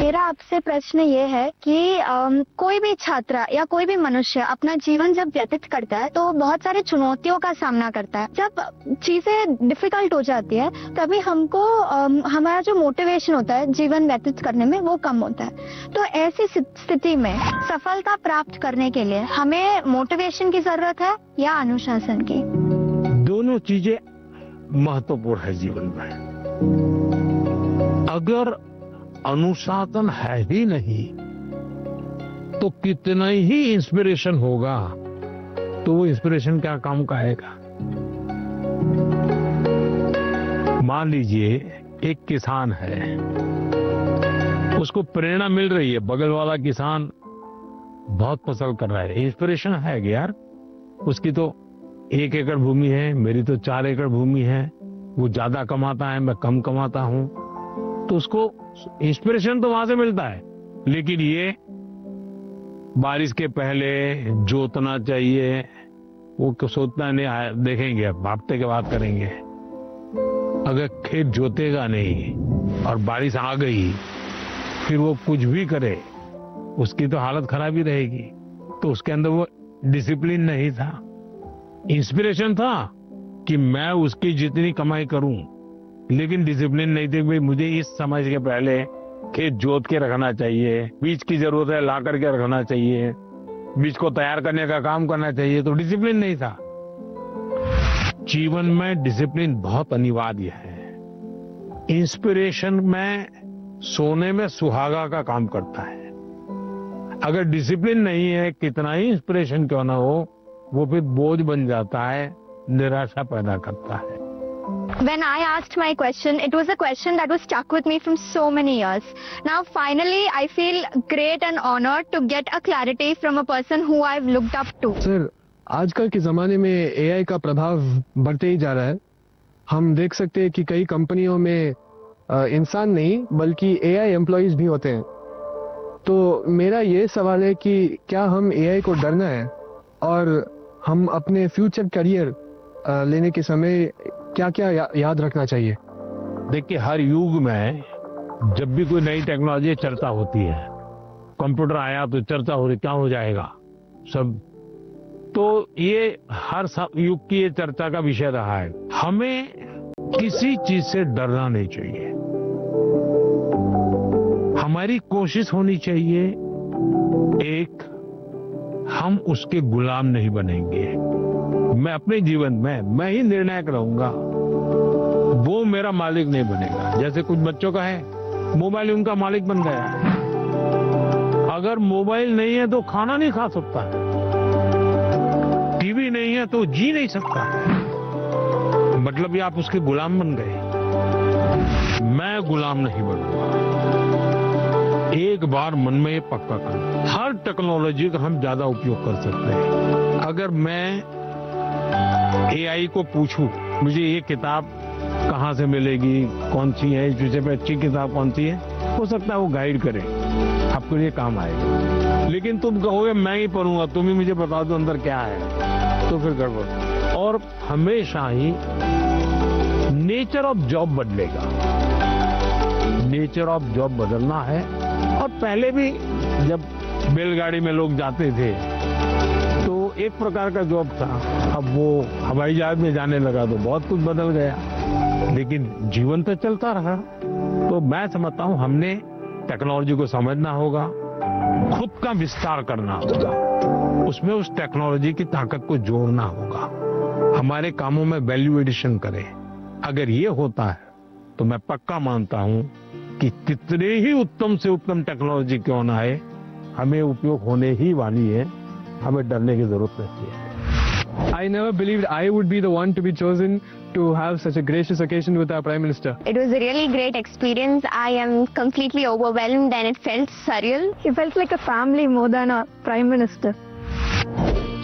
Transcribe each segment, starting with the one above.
मेरा आपसे प्रश्न ये है कि कोई भी छात्र या कोई भी मनुष्य अपना जीवन जब व्यतीत करता है तो बहुत सारे चुनौतियों का सामना करता है। जब चीजें डिफिकल्ट हो जाती है तभी हमको हमारा जो मोटिवेशन होता है जीवन व्यतीत करने में वो कम होता है। तो ऐसी स्थिति में सफलता प्राप्त करने के लिए हमें मोटिवेशन की जरूरत है या अनुशासन की? दोनों चीजें महत्वपूर्ण है जीवन में। अगर अनुशासन है ही नहीं तो कितना ही इंस्पिरेशन होगा तो वो इंस्पिरेशन क्या काम का आएगा। मान लीजिए एक किसान है, उसको प्रेरणा मिल रही है, बगल वाला किसान बहुत फसल कर रहा है, इंस्पिरेशन है कि यार उसकी तो 1 एकड़ भूमि है, मेरी तो 4 एकड़ भूमि है, वो ज्यादा कमाता है, मैं कम कमाता हूं, तो उसको इंस्पिरेशन तो वहां से मिलता है। लेकिन ये बारिश के पहले जोतना चाहिए, वो सोचना नहीं, देखेंगे अब हफ्ते के बाद करेंगे। अगर खेत जोतेगा नहीं और बारिश आ गई फिर वो कुछ भी करे उसकी तो हालत खराब ही रहेगी। तो उसके अंदर वो डिसिप्लिन नहीं था, इंस्पिरेशन था कि मैं उसकी जितनी कमाई करूं, लेकिन डिसिप्लिन नहीं थी। भाई मुझे इस समय के पहले खेत जोत के रखना चाहिए, बीज की जरूरत है ला करके रखना चाहिए, बीज को तैयार करने का काम करना चाहिए, तो डिसिप्लिन नहीं था। जीवन में डिसिप्लिन बहुत अनिवार्य है। इंस्पिरेशन में सोने में सुहागा का काम करता है। अगर डिसिप्लिन नहीं है, कितना ही इंस्पिरेशन क्यों ना हो, वो फिर बोझ बन जाता है, निराशा पैदा करता है। When I asked my question, it was a question that was stuck with me from so many years. Now, finally, I feel great and honored to get a clarity from a person who I've looked up to. Sir, आजकल के ज़माने में AI का प्रभाव बढ़ते ही जा रहा है। हम देख सकते हैं कि कई कंपनियों में इंसान नहीं बल्कि एआई एम्प्लॉइज भी होते हैं। तो मेरा ये सवाल है कि क्या हम एआई को डरना है और हम अपने फ्यूचर करियर लेने के समय क्या क्या याद रखना चाहिए? देखिए, हर युग में जब भी कोई नई टेक्नोलॉजी चर्चा होती है, कंप्यूटर आया तो चर्चा हो रही क्या हो जाएगा सब, तो ये हर युग की ये चर्चा का विषय रहा है। हमें किसी चीज से डरना नहीं चाहिए। हमारी कोशिश होनी चाहिए एक, हम उसके गुलाम नहीं बनेंगे। मैं अपने जीवन में मैं ही निर्णायक रहूंगा, वो मेरा मालिक नहीं बनेगा। जैसे कुछ बच्चों का है, मोबाइल उनका मालिक बन गया है। अगर मोबाइल नहीं है तो खाना नहीं खा सकता है, टीवी नहीं है तो जी नहीं सकता है। मतलब ये आप उसके गुलाम बन गए। मैं गुलाम नहीं बनूंगा। एक बार मन में ये पक्का कर, हर टेक्नोलॉजी का हम ज्यादा उपयोग कर सकते हैं। अगर मैं एआई को पूछूं मुझे ये किताब कहाँ से मिलेगी, कौन सी है, इस विषय पे अच्छी किताब कौन सी है, हो सकता है वो गाइड करे, आपको ये काम आएगा। लेकिन तुम कहोगे मैं ही पढ़ूंगा, तुम ही मुझे बता दो अंदर क्या है, तो फिर गड़बड़। और हमेशा ही नेचर ऑफ जॉब बदलेगा, नेचर ऑफ जॉब बदलना है। और पहले भी जब बैलगाड़ी में लोग जाते थे तो एक प्रकार का जॉब था, अब वो हवाई जहाज में जाने लगा तो बहुत कुछ बदल गया, लेकिन जीवन तो चलता रहा। तो मैं समझता हूँ हमने टेक्नोलॉजी को समझना होगा, खुद का विस्तार करना होगा, उसमें उस टेक्नोलॉजी की ताकत को जोड़ना होगा, हमारे कामों में वैल्यू एडिशन करें। अगर ये होता है तो मैं पक्का मानता हूं कि कितने ही उत्तम से उत्तम टेक्नोलॉजी क्यों ना आए, हमें उपयोग होने ही वाली है, हमें डरने की जरूरत नहीं है। I never believed I would be the one to be chosen to have such a gracious occasion with our Prime Minister. It was a really great experience. I am completely overwhelmed and it felt surreal. It felt like a family more than a Prime Minister.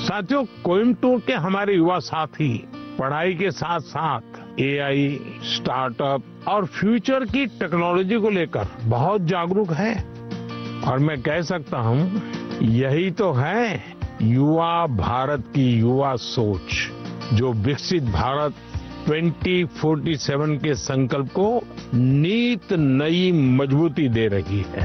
साथियों, कोयम्बटूर के हमारे युवा साथी पढ़ाई के साथ साथ AI, startup और फ्यूचर की टेक्नोलॉजी को लेकर बहुत जागरूक है। और मैं कह सकता हूं यही तो है युवा भारत की युवा सोच, जो विकसित भारत 2047 के संकल्प को नीत नई मजबूती दे रही है।